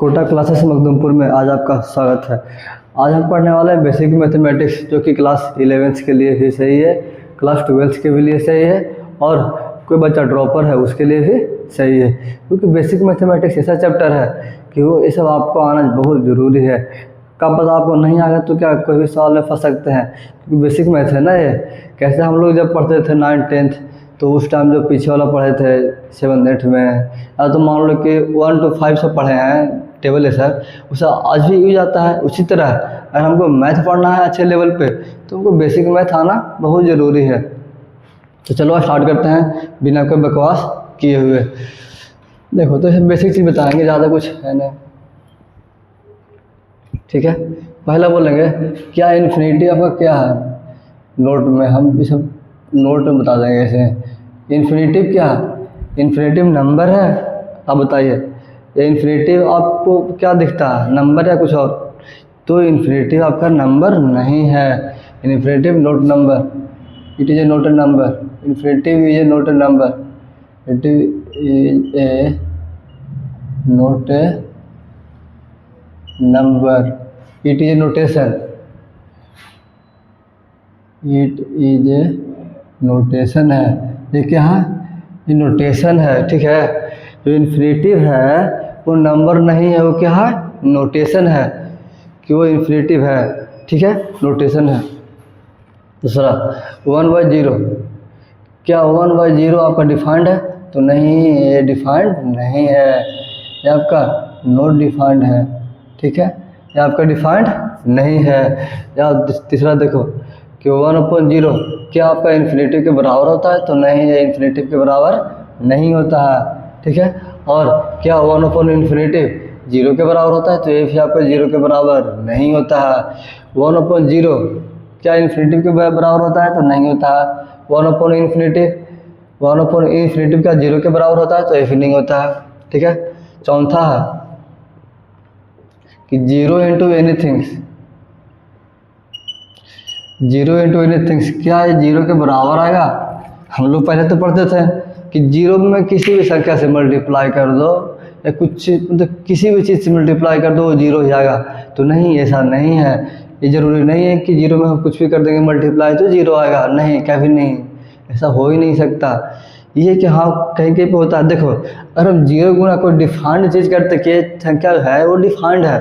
Kota classes Makhdumpur में आज आपका स्वागत है। आज हम पढ़ने वाले हैं बेसिक मैथमेटिक्स, जो कि क्लास 11th के लिए भी सही है, क्लास 12th के भी लिए सही है, और कोई बच्चा ड्रॉपर है उसके लिए भी सही है। क्योंकि बेसिक मैथमेटिक्स ऐसा चैप्टर है कि वो ये सब आपको आना बहुत ज़रूरी है। क्या पता आपको नहीं आ गया तो क्या कोई भी सवाल में फंस सकते हैं, क्योंकि बेसिक मैथ है ना ये। कैसे हम लोग जब पढ़ते थे 9th 10th, तो उस टाइम जो पीछे वाला पढ़े थे 7th 8th में, या तो मान लो कि 1 to 5 से पढ़े हैं टेबल है सर, उसे आज भी यूज आता है। उसी तरह अगर हमको मैथ पढ़ना है अच्छे लेवल पे तो हमको बेसिक मैथ आना बहुत ज़रूरी है। तो चलो स्टार्ट करते हैं बिना कोई बकवास किए हुए। देखो तो बेसिक चीज़ बताएंगे, ज़्यादा कुछ है नहीं, ठीक है। पहला बोलेंगे क्या इन्फिनिटी आपका क्या है, नोट में हम ये सब नोट में बता देंगे ऐसे। इन्फिनिटिव क्या है? इन्फिनिटिव नंबर है, आप बताइए। ये इन्फिनिटिव आपको क्या दिखता है, नंबर या कुछ और? तो इन्फिनिटिव आपका नंबर नहीं है। Infinitive note number, it is a note A number. Infinitive is a note A number, it is a note A number, it is a notation, it is a notation है। ये क्या है? ये notation है, ठीक है। जो इन्फिनिटिव है वो नंबर नहीं है, वो क्या है? नोटेशन है कि वो इन्फिनिटिव है, ठीक है, नोटेशन है। दूसरा 1/0, क्या 1/0 आपका डिफाइंड है? तो नहीं, ये डिफाइंड नहीं है, ये आपका नॉट डिफाइंड है, ठीक है, ये आपका डिफाइंड नहीं है। या तीसरा देखो कि 1/0 क्या आपका इन्फिनिटिव के बराबर होता है? तो नहीं, ये इन्फिनिटिव के बराबर नहीं होता है, ठीक है। और क्या 1/∞ 0 के बराबर होता है? तो ये भी आपका 0 के बराबर नहीं होता है। 1/0 क्या इन्फिनिटिव के बराबर होता है? तो नहीं होता है। 1/∞ क्या 0 के बराबर होता है? तो ये भी नहीं होता है, ठीक है। चौथा है कि 0 into anything, 0 into anything, क्या ये 0 के बराबर आएगा? हम लोग पहले तो पढ़ते थे कि 0 में किसी भी संख्या से मल्टीप्लाई कर दो या कुछ मतलब किसी भी चीज़ से मल्टीप्लाई कर दो वो 0 ही आएगा। तो नहीं, ऐसा नहीं है। ये ज़रूरी नहीं है कि 0 में हम कुछ भी कर देंगे मल्टीप्लाई तो 0 आएगा, नहीं, कभी नहीं, ऐसा हो ही नहीं सकता। ये कि हाँ कहीं कहीं पे होता है। देखो अगर हम 0 गुना कोई डिफाइंड चीज़ करते कि संख्या है वो डिफाइंड है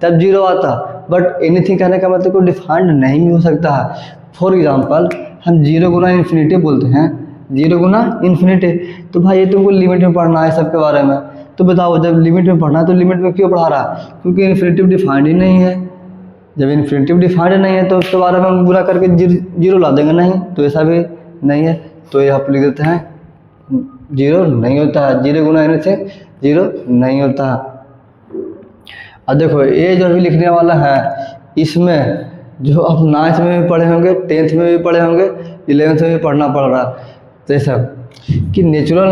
तब 0 आता, बट एनीथिंग कहने का मतलब कोई डिफाइंड नहीं भी हो सकता है। फॉर एग्जाम्पल हम 0 गुना इन्फिनिटी बोलते हैं, 0 गुना इन्फिनिटी, तो भाई ये तुमको लिमिट में पढ़ना है सबके बारे में। तो बताओ जब लिमिट में पढ़ना है तो लिमिट में क्यों पढ़ा रहा है? क्योंकि इन्फिनिटिव डिफाइंड ही नहीं है। जब इन्फिनिटिव डिफाइंड नहीं है तो उसके बारे में हम गुना करके 0 ला देंगे, नहीं, तो ऐसा भी नहीं है। तो ये आप लिख देते हैं 0 नहीं होता है, 0 गुना एनीथिंग 0 नहीं होता है। अब देखो ये जो भी लिखने वाला है इसमें जो आप 9th में भी पढ़े होंगे, 10th में भी पढ़े होंगे, 11th में भी पढ़ना पड़ रहा है। तो ये सब कि natural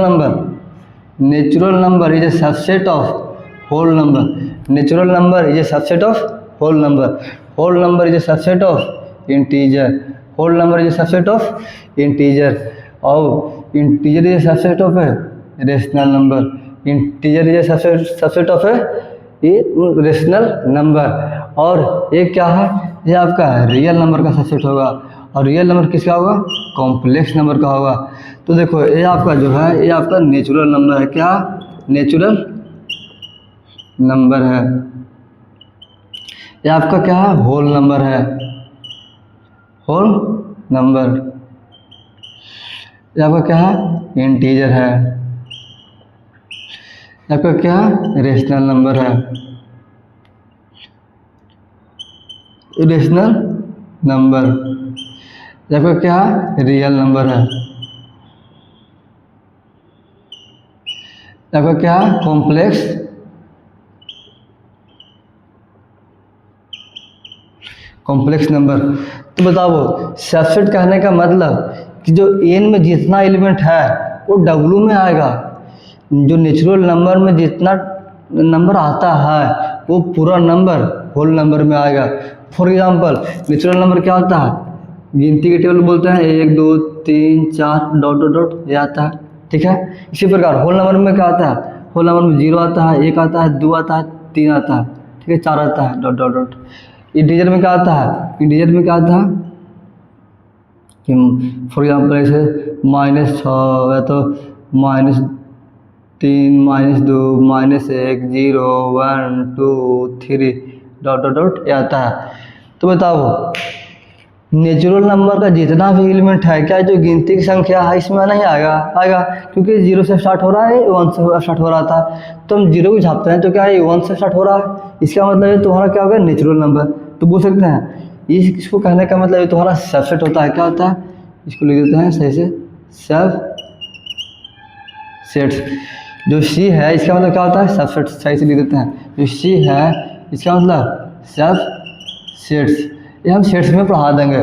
number is a subset of whole number, natural number is a subset of whole number, whole number is a subset of integer, whole number is a subset of integer, और integer is a subset of a rational number, integer is a subset of a rational number. और ये क्या है? ये आपका real number का subset होगा, और रियल नंबर किसका होगा? कॉम्प्लेक्स नंबर का होगा। तो देखो ये आपका जो है ये आपका नेचुरल नंबर है। क्या? नेचुरल नंबर है। ये आपका क्या है? होल नंबर है, होल नंबर। ये आपका क्या है? इंटीजर है। आपका क्या है? रेशनल नंबर है, रेशनल नंबर। आपका क्या है? रियल नंबर है। आपका क्या है? Complex number. तो बताओ सबसेट कहने का मतलब कि जो n में जितना एलिमेंट है वो w में आएगा। जो नेचुरल नंबर में जितना नंबर आता है वो पूरा नंबर होल नंबर में आएगा। फॉर एग्जांपल नेचुरल नंबर क्या होता है? गिनती के टेबल बोलते हैं 1 2 3 4 डॉट डॉट डॉट ये आता है, ठीक है। इसी प्रकार होल नंबर में क्या आता है? होल नंबर में 0 आता है, 1 आता है, 2 आता है, 3 आता है, ठीक है, 4 आता है, डॉट डॉट डॉट। इंटीजर में क्या आता है, इंटीजर में क्या आता है कि फॉर एग्जाम्पल ऐसे -6 है तो -3 -2 -1 0 1 2 3 डॉट डॉट डॉट ये आता है। तो बताओ नेचुरल नंबर का जितना भी एलिमेंट है क्या जो गिनती की संख्या है इसमें नहीं आएगा, क्योंकि 0 से स्टार्ट हो रहा है, 1 से स्टार्ट हो रहा था, तो हम 0 को छापते हैं तो क्या है 1 से स्टार्ट हो रहा है, इसका मतलब ये तुम्हारा क्या होगा नेचुरल नंबर। तो बोल सकते हैं इसको कहने का मतलब ये तुम्हारा सबसेट होता है, क्या होता है, इसको लिख देते हैं सही से सब सेट्स। जो सी है इसका मतलब क्या होता है सबसेट, सही से लिख देते हैं, जो सी है इसका मतलब सब सेट्स। ये हम सेट्स में पढ़ा देंगे,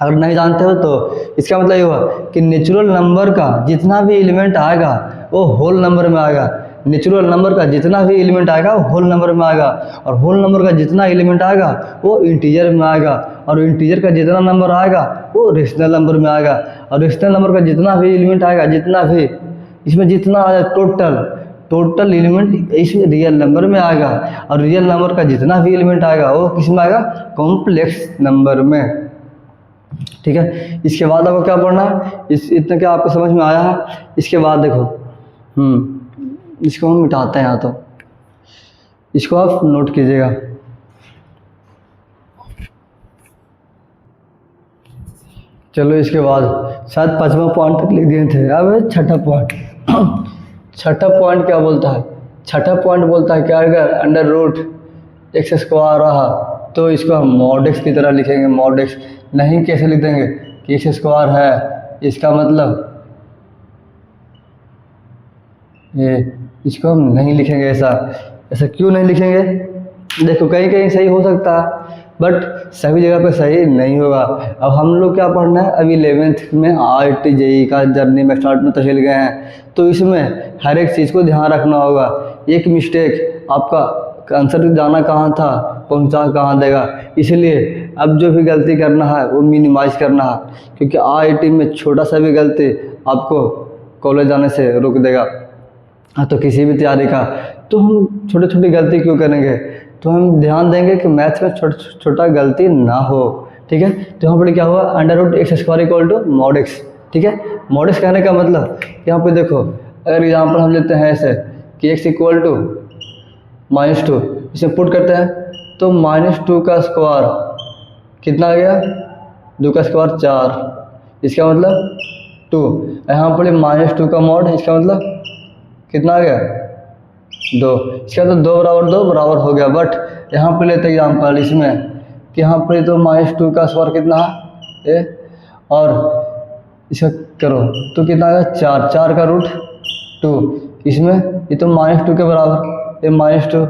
अगर नहीं जानते हो तो इसका मतलब ये हुआ कि नेचुरल नंबर का जितना भी एलिमेंट आएगा वो होल नंबर में आएगा, नेचुरल नंबर का जितना भी एलिमेंट आएगा वो होल नंबर में आएगा, और होल नंबर का जितना एलिमेंट आएगा वो इंटीजर में आएगा, और इंटीजर का जितना नंबर आएगा वो रेशनल नंबर में आएगा, और रेशनल नंबर का जितना भी एलिमेंट आएगा, जितना भी इसमें जितना आएगा टोटल एलिमेंट इस रियल नंबर में आएगा, और रियल नंबर का जितना भी एलिमेंट आएगा वो किस में आएगा कॉम्प्लेक्स नंबर में, ठीक है। इसके बाद आपको क्या पढ़ना है, इतना क्या आपको समझ में आया है। इसके बाद देखो इसको हम मिटाते हैं यहाँ, तो इसको आप नोट कीजिएगा। चलो इसके बाद शायद 5वां पॉइंट तक लिख दिए थे, अब छठा पॉइंट। छठा पॉइंट क्या बोलता है, छठा पॉइंट बोलता है कि अगर अंडर रूट एक्स स्क्वायर रहा तो इसको हम मॉड एक्स की तरह लिखेंगे, मॉड एक्स नहीं कैसे लिख देंगे कि एक्स स्क्वायर है, इसका मतलब ये इसको हम नहीं लिखेंगे ऐसा क्यों नहीं लिखेंगे, देखो कहीं कहीं सही हो सकता है बट सभी जगह पे सही नहीं होगा। अब हम लोग क्या पढ़ना है, अभी 11th में RTJE का जर्नी में स्टार्ट में तहल गए हैं, तो इसमें हर एक चीज़ को ध्यान रखना होगा। एक मिस्टेक आपका आंसर जाना कहाँ था पहुँचा कहाँ देगा, इसलिए अब जो भी गलती करना है वो मिनिमाइज़ करना है, क्योंकि IIT में छोटा सा भी गलती आपको कॉलेज जाने से रोक देगा। तो किसी भी तैयारी का तो हम छोटी छोटी गलती क्यों करेंगे, तो हम ध्यान देंगे कि मैथ्स में छोटा गलती ना हो, ठीक है। तो यहाँ पर क्या हुआ under root x square equal to mod x, ठीक है। मॉड एक्स कहने का मतलब यहाँ पे देखो अगर एग्जाम्पल हम लेते हैं ऐसे कि x इक्वल टू -2, इसे पुट करते हैं तो -2 का स्क्वायर कितना आ गया, 2 का स्क्वायर 4, इसका मतलब 2, यहाँ पर -2 का मॉड, इसका मतलब कितना आ गया 2, इसका तो 2 बराबर 2 बराबर हो गया। बट यहाँ पे लेते एग्जाम्पल इसमें कि यहाँ पर तो -2 का स्क्वायर कितना है और इसका करो तो कितना आ गया 4 का रूट 2, इसमें ये तो -2 के बराबर, ये -2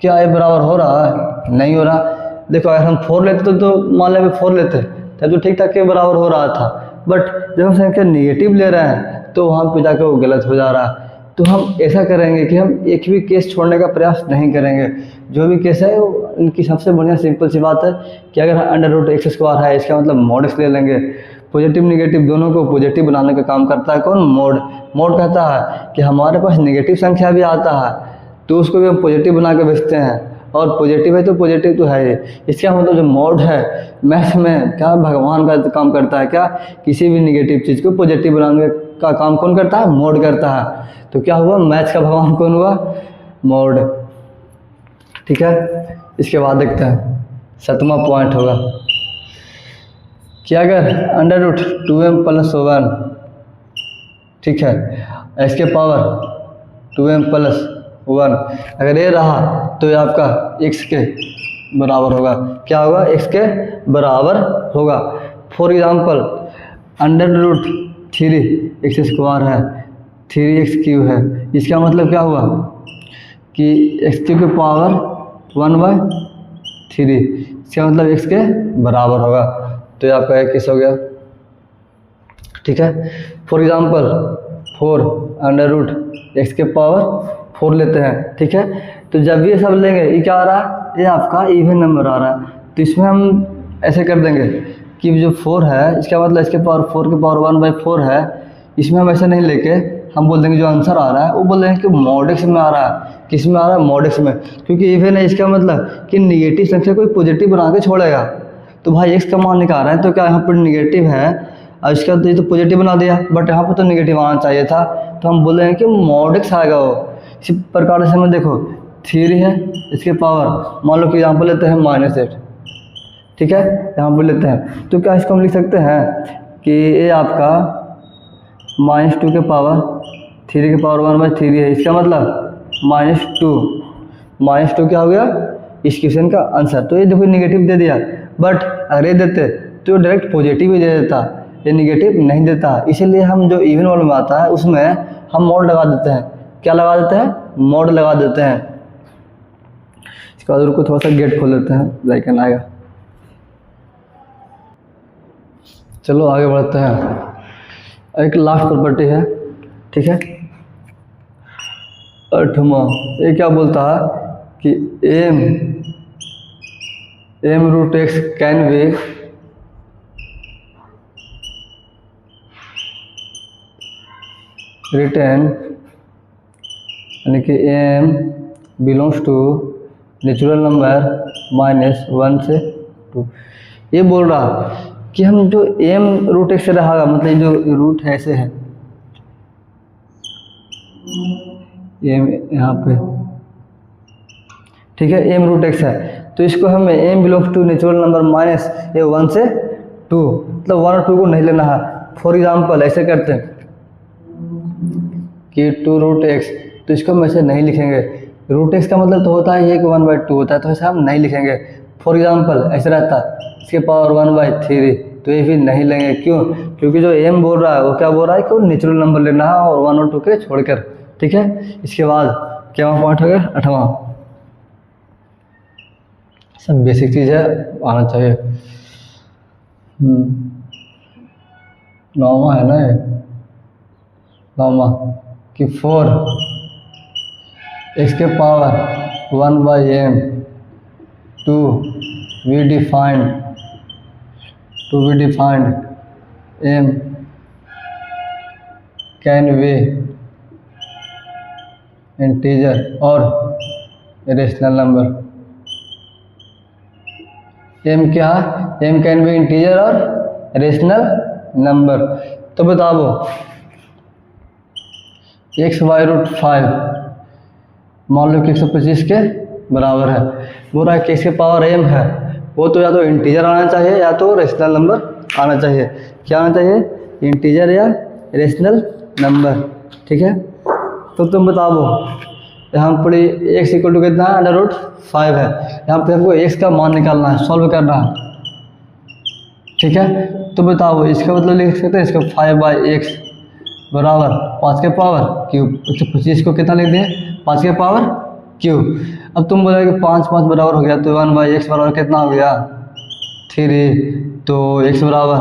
क्या ये बराबर हो रहा है, नहीं हो रहा। देखो अगर हम 4 लेते तो मान लें 4 लेते तब तो ठीक ठाक के बराबर हो रहा था, बट जब हम संख्या नेगेटिव ले रहे हैं तो वहाँ पे जाकर वो गलत हो जा रहा है। तो हम ऐसा करेंगे कि हम एक भी केस छोड़ने का प्रयास नहीं करेंगे, जो भी केस है वो इनकी सबसे बढ़िया सिंपल सी बात है कि अगर अंडर रूट एक्स स्क्वायर है इसका मतलब मॉड एक्स ले लेंगे। पॉजिटिव निगेटिव दोनों को पॉजिटिव बनाने का काम करता है कौन, मोड कहता है कि हमारे पास नेगेटिव संख्या भी आता है तो उसको भी हम पॉजिटिव बना के बेचते हैं, और पॉजिटिव है तो पॉजिटिव तो है ही। इसका मतलब जो मोड है मैथ में क्या भगवान का काम करता है, क्या किसी भी निगेटिव चीज़ को पॉजिटिव बनाने का काम कौन करता है, मोड करता है। तो क्या हुआ मैथ का भगवान कौन हुआ, मोड, ठीक है। इसके बाद देखते हैं 7वां पॉइंट होगा कि अगर अंडर रूट 2m + 1, ठीक है, इसके पावर 2m + 1 अगर ये रहा तो ये आपका x के बराबर होगा, क्या होगा x के बराबर होगा। For example under root 3x square है, 3x³ है, इसका मतलब क्या हुआ कि x³ की पावर 1/3, इसका मतलब x के बराबर होगा, तो ये आपका एक केस हो गया, ठीक है। For example 4 under root x के पावर 4 लेते हैं, ठीक है। तो जब ये सब लेंगे ये क्या आ रहा है, ये आपका इवन नंबर आ रहा है, तो इसमें हम ऐसे कर देंगे कि जो 4 है इसका मतलब इसके पावर 4 के पावर 1/4 है, इसमें हम ऐसे नहीं लेके हम बोल देंगे जो आंसर आ रहा है वो बोल देंगे कि मॉड एक्स में आ रहा है। किस में आ रहा है? मॉड एक्स में, क्योंकि इवन है इसका मतलब कि निगेटिव संख्या कोई पॉजिटिव बना के छोड़ेगा। तो भाई एक्स का मान निकाल रहा है तो क्या यहाँ पर निगेटिव है और इसका तो ये तो पॉजिटिव बना दिया, बट यहाँ पर तो निगेटिव आना चाहिए था, तो हम बोल रहे हैं कि मॉड एक्स आएगा वो। इसी प्रकार से हमें देखो 3 है, इसके पावर मान लो कि यहाँ पर लेते हैं -8, ठीक है, यहाँ पर लेते हैं, तो क्या इसको हम लिख सकते हैं कि ये आपका -2 के पावर 3 के पावर 1/3 है। इसका मतलब -2 क्या हो गया इस क्वेश्चन का आंसर। तो ये देखो निगेटिव दे दिया, बट अगर ये देते तो डायरेक्ट पॉजिटिव ही दे देता, ये निगेटिव नहीं देता। इसीलिए हम जो इवन वाले में आता है उसमें हम मॉड लगा देते हैं। क्या लगा देते हैं? मॉड लगा देते हैं। इसके बाद उनको थोड़ा सा गेट खोल देते हैं, लाइकन आएगा। चलो आगे बढ़ते हैं। एक लास्ट प्रॉपर्टी है, ठीक है, 8वां। ये क्या बोलता है कि m root x can be written, यानी कि m belongs to natural number -1 से 2। ये बोल रहा कि हम जो m रूट एक्स से रहेगा, मतलब जो रूट है ऐसे है, m यहाँ पे, ठीक है, m रूट एक्स है, तो इसको हमें m belongs to natural number -1 से 2, मतलब 1 और 2 को नहीं लेना है। फॉर एग्जांपल ऐसे करते हैं कि 2 रूट एक्स, तो इसको हम ऐसे नहीं लिखेंगे। रूट एक्स का मतलब तो होता है ये कि 1/2 होता है, तो ऐसे हम नहीं लिखेंगे। फॉर एग्जांपल ऐसे रहता इसके पावर 1/3, तो ये भी नहीं लेंगे। क्यों? क्योंकि जो m बोल रहा है वो क्या बोल रहा है कि वो नेचुरल नंबर लेना है और 1 और 2 के छोड़कर, ठीक है। इसके बाद क्या पॉइंट हो गया? 8वां। सब बेसिक चीज़ है, आना चाहिए। 9वां है ना ये, 9वां कि 4 एक्स के power 1/m to be defined m can be integer और रेशनल नंबर। m क्या है? m कैन बी इंटीजर और रेशनल नंबर। तो बताओ x/5 मान लो कि 125 के बराबर है। बोल रहा है कि इसके पावर m है, वो तो या तो इंटीजर आना चाहिए या तो रेशनल नंबर आना चाहिए। क्या आना चाहिए? इंटीजर या रेशनल नंबर, ठीक है। तो तुम बताओ यहाँ पर x इक्वल टू कितना है? √5 है। यहाँ पे हमको x का मान निकालना है, सॉल्व करना है, ठीक है। तो बताओ इसका मतलब लिख सकते हैं इसका 5/x बराबर 5 के पावर क्यूब। 125 को कितना लिख दें? 5 के पावर क्यूब। अब तुम बोले कि 5 बराबर हो गया, तो 1/x बराबर कितना हो गया? 3। तो x बराबर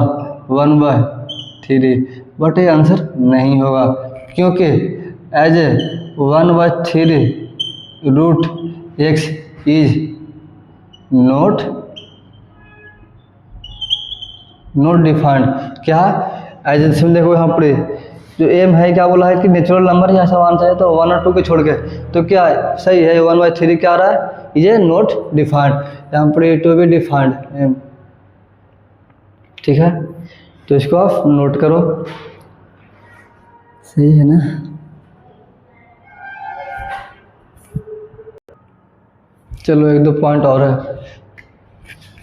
1/3, बट ये आंसर नहीं होगा, क्योंकि as a 1/3 root x is not defined. क्या एज ए, देखो यहाँ पर जो m है क्या बोला है कि नेचुरल नंबर यहाँ सब आना चाहिए, तो 1 और 2 के छोड़ के, तो क्या सही है 1/3 क्या आ रहा है? ये नॉट डिफाइंड। यहाँ पर टू बी डिफाइंड m, ठीक है। तो इसको आप नोट करो, सही है ना। चलो 1-2 पॉइंट और है।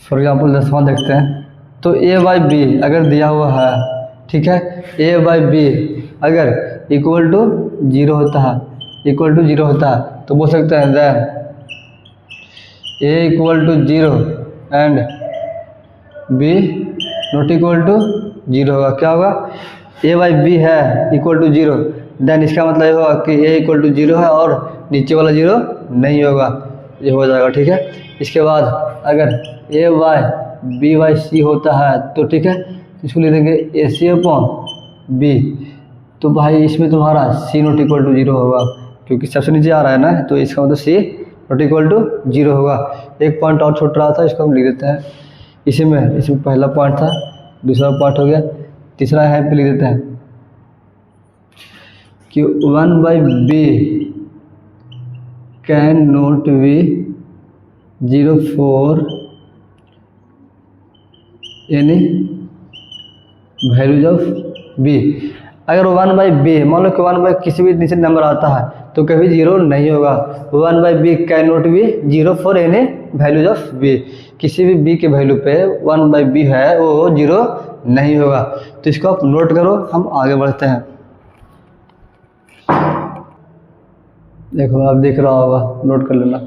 फॉर एग्जाम्पल 10वां देखते हैं। तो a/b अगर दिया हुआ है, ठीक है, a/b अगर इक्वल टू 0 होता है, तो बोल सकते हैं then a equal to 0 and b not equal to 0 होगा। क्या होगा? a/b है इक्वल टू 0, देन इसका मतलब ये होगा कि a इक्वल टू 0 है और नीचे वाला 0 नहीं होगा, ये हो जाएगा, ठीक है। इसके बाद अगर a/b/c होता है तो ठीक है, इसको लिख देंगे ac/b। तो भाई इसमें तुम्हारा c नॉट इक्वल टू 0 होगा, क्योंकि सबसे नीचे आ रहा है ना, तो इसका मतलब c नॉट इक्वल टू 0 होगा। एक पॉइंट और छूट रहा था, इसको हम लिख देते हैं इसमें पहला पॉइंट था, दूसरा पॉइंट हो गया, तीसरा है पे लिख देते हैं कि 1/b can not be 0 for any values of b। अगर 1/b मान लो कि 1 किसी भी नीचे नंबर आता है तो कभी 0 नहीं होगा। 1/b can not be 0 for any values of b, किसी भी b के वैल्यू पे 1/b है वो 0 नहीं होगा। तो इसको आप नोट करो, हम आगे बढ़ते हैं। देखो आप दिख रहा होगा, नोट कर लेना।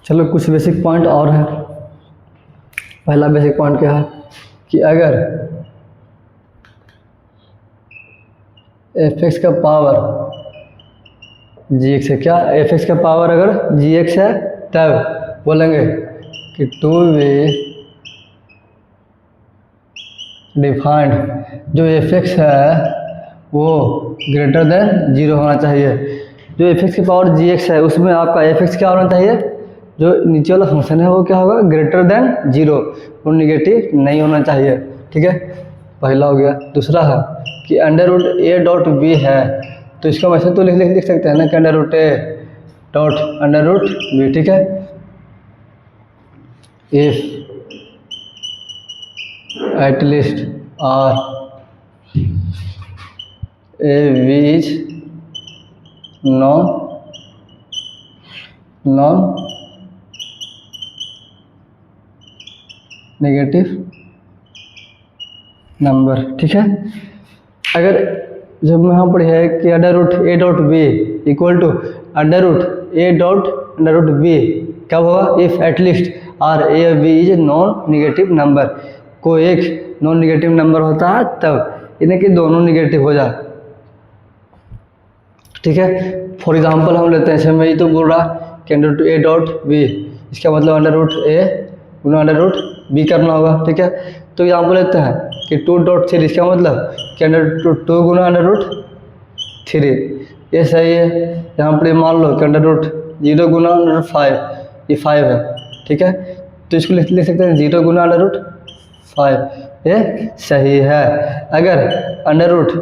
चलो कुछ बेसिक पॉइंट और है। पहला बेसिक पॉइंट क्या है कि अगर एफ एक्स का पावर जी एक्स है, क्या एफ एक्स का पावर अगर जी एक्स है तब बोलेंगे कि टू वे डिफाइंड जो एफ एक्स है वो ग्रेटर देन 0 होना चाहिए। जो एफ एक्स की पावर जी एक्स है उसमें आपका एफ एक्स क्या होना चाहिए, जो नीचे वाला फंक्शन है वो क्या होगा, ग्रेटर देन 0, वो निगेटिव नहीं होना चाहिए। ठीक है, पहला हो गया। दूसरा है कि under root a dot b है, तो इसका वैसे तो लिख सकते हैं ना कि under root a dot under root b. ठीक है, if at least or a b is non negative number. ठीक है, अगर जब यहाँ पर है कि under root a dot b equal to under root a dot under root b, कब होगा, if at least or a b is non negative number, कोई एक नॉन निगेटिव नंबर होता है तब, इन्हें कि दोनों निगेटिव हो जाए। ठीक है, फॉर एग्जांपल हम लेते हैं, मैं ये तो बोल रहा कि under root a dot b, इसका मतलब अंडर रूट ए गुना अंडर रूट बी करना होगा। ठीक है, तो एग्जांपल लेते हैं कि 2.3, इसका मतलब कि अंडर रूट 2 गुना अंडर रूट 3, ये सही है। यहाँ पर मान लो कि अंडर रूट 0 गुना अंडर रूट 5, ये 5 है। ठीक है, तो इसको लिख सकते हैं 0 गुना अंडर रूट 5, ये सही है। अगर अंडर रूट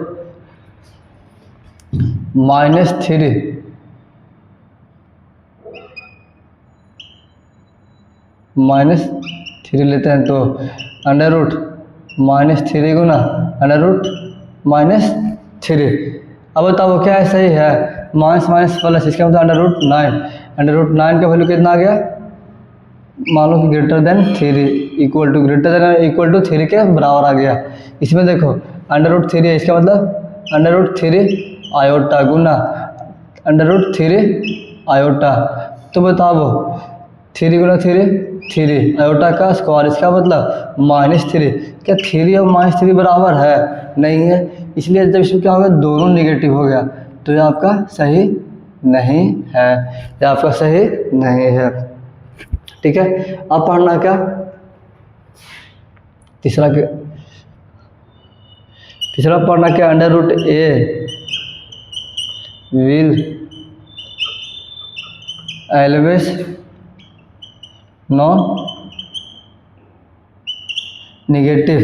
-3 लेते हैं तो अंडर रूट -3 गुना अंडर रूट -3। अब बताओ क्या है, सही है, माइनस प्लस, इसका मतलब अंडर रूट 9, अंडर रूट 9 का वैल्यू कितना आ गया, मान लो कि ग्रेटर देन 3 इक्वल टू 3 के बराबर आ गया। इसमें देखो अंडर रूट 3 है, इसका मतलब अंडर रूट 3 आयोटा गुना अंडर रूट 3 आयोटा। तो बताओ 3 गुना 3 आयोटा का स्क्वायर, इसका मतलब -3। क्या 3 और -3 बराबर है, नहीं है, इसलिए जब इसमें क्या होगा, दोनों निगेटिव हो गया, तो ये आपका सही नहीं है, ये आपका सही नहीं है। ठीक है, अब पढ़ना क्या, तीसरा पढ़ना क्या, under root a will always non negative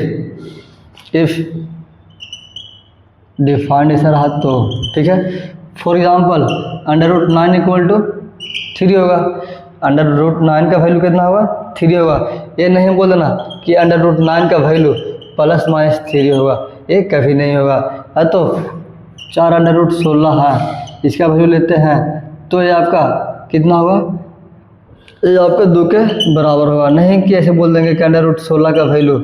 if defined ऐसा रहा तो। ठीक है, for example under root 9 equal to 3 होगा, अंडर रूट 9 का वैल्यू कितना होगा, 3 होगा। ये नहीं बोल देना कि अंडर रूट 9 का वैल्यू +-3 होगा, ये कभी नहीं होगा। तो 4 अंडर रूट 16 है, इसका वैल्यू लेते हैं तो ये आपका कितना होगा, ये आपका 2 के बराबर होगा। नहीं कि ऐसे बोल देंगे कि अंडर रूट 16 का वैल्यू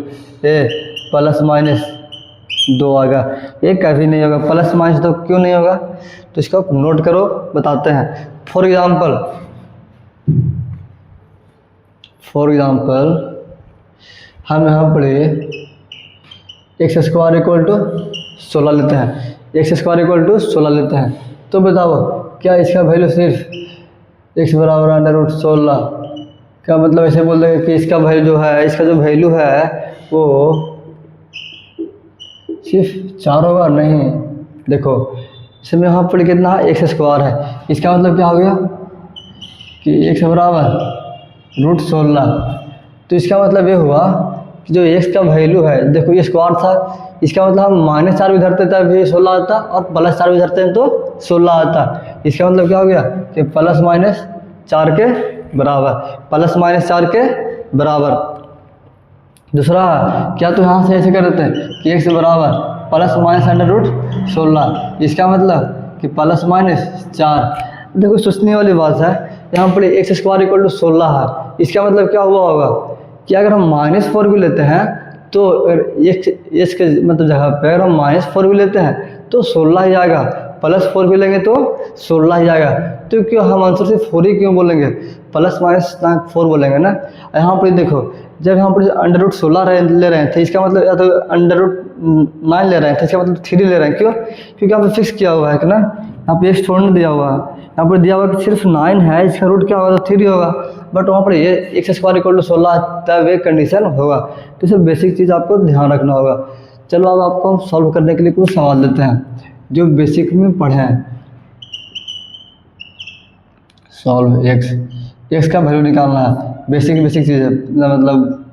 ये +-2 आएगा, ये कभी नहीं होगा। +-2 क्यों नहीं होगा, तो इसको आप नोट करो, बताते हैं। फॉर एग्जांपल हम यहाँ पर x² इक्वल टू 16 लेते हैं, x² इक्वल टू 16 लेते हैं, तो बताओ क्या इसका वैल्यू सिर्फ x बराबर अंडर रूट 16 का मतलब ऐसे बोल देंगे कि इसका वैल्यू जो है, इसका जो वैल्यू है वो सिर्फ 4 होगा, नहीं। देखो इसमें यहाँ पर कितना है, x² है, इसका मतलब क्या हो गया कि x बराबर रूट 16, तो इसका मतलब ये हुआ कि जो x का वैल्यू है, देखो ये स्क्वायर था, इसका मतलब हम -4 भी धरते तब भी 16 आता और +4 भी धरते हैं तो 16 आता। इसका मतलब क्या हो गया कि +-4 के बराबर, +-4 के बराबर। दूसरा क्या तो यहाँ से ऐसे कर देते हैं कि x बराबर +-√16, इसका मतलब कि +-4। देखो सोचने वाली बात है, यहाँ पर x² = 16 है, इसका मतलब क्या हुआ होगा कि अगर हम -4 भी लेते हैं तो x के मतलब जगह पे अगर हम -4 भी लेते हैं तो 16 ही आएगा, +4 भी लेंगे तो 16 ही आएगा। तो क्यों हम आंसर से 4 ही क्यों बोलेंगे, +-4 बोलेंगे ना। यहाँ पर देखो जब यहाँ पर √16 ले रहे थे, इसका मतलब या तो √9 ले रहे थे, इसका मतलब 3 ले रहे हैं। क्यों? क्योंकि यहाँ पे फिक्स किया हुआ है कि ना, यहाँ पे x छोड़ने दिया हुआ है, यहाँ पर दिया हुआ कि सिर्फ 9 है, इसका रूट क्या होगा तो 3 होगा, बट वहाँ पर ये x² = 16 तब एक कंडीशन होगा। तो इसे बेसिक चीज़ आपको ध्यान रखना होगा। चलो अब आपको हम सॉल्व करने के लिए कुछ सवाल देते हैं जो बेसिक में पढ़े हैं। सॉल्व x का वैल्यू निकालना है, बेसिक चीज़ है, मतलब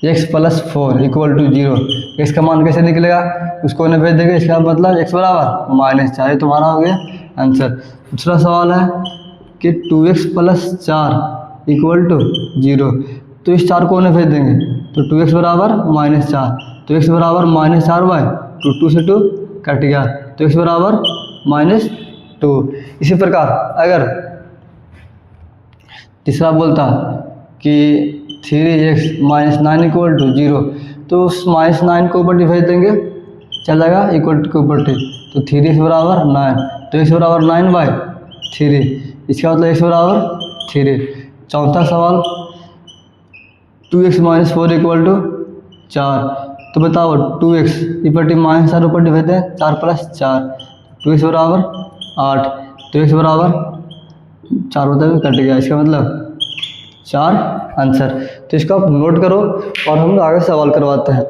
x + 4 = 0। x का मान कैसे निकलेगा, उसको ने भेज देंगे, इसका मतलब x बराबर -4, तुम्हारा हो गया आंसर। दूसरा सवाल है कि 2x + 4 = 0, तो इस 4 को उन्हें भेज देंगे, तो 2x बराबर -4, तो x बराबर -4/2, 2 से 2 कट गया, तो x बराबर -2। इसी प्रकार अगर तीसरा बोलता कि 3x - 9 = 0, तो उस -9 को ऊपर भेज देंगे, चलेगा इक्वल टू के ऊपर, तो 3x बराबर 9, तो x बराबर 9/3, इसका मतलब x बराबर 3। चौथा सवाल 2x - 4 = 4, तो बताओ 2x ऊपर -4 ऊपर भेज दें, 4 + 4, 2x बराबर 8, तो x बराबर 4 होता है कट गया, इसका मतलब 4 आंसर। तो इसको आप नोट करो और हम लोग आगे सवाल करवाते हैं।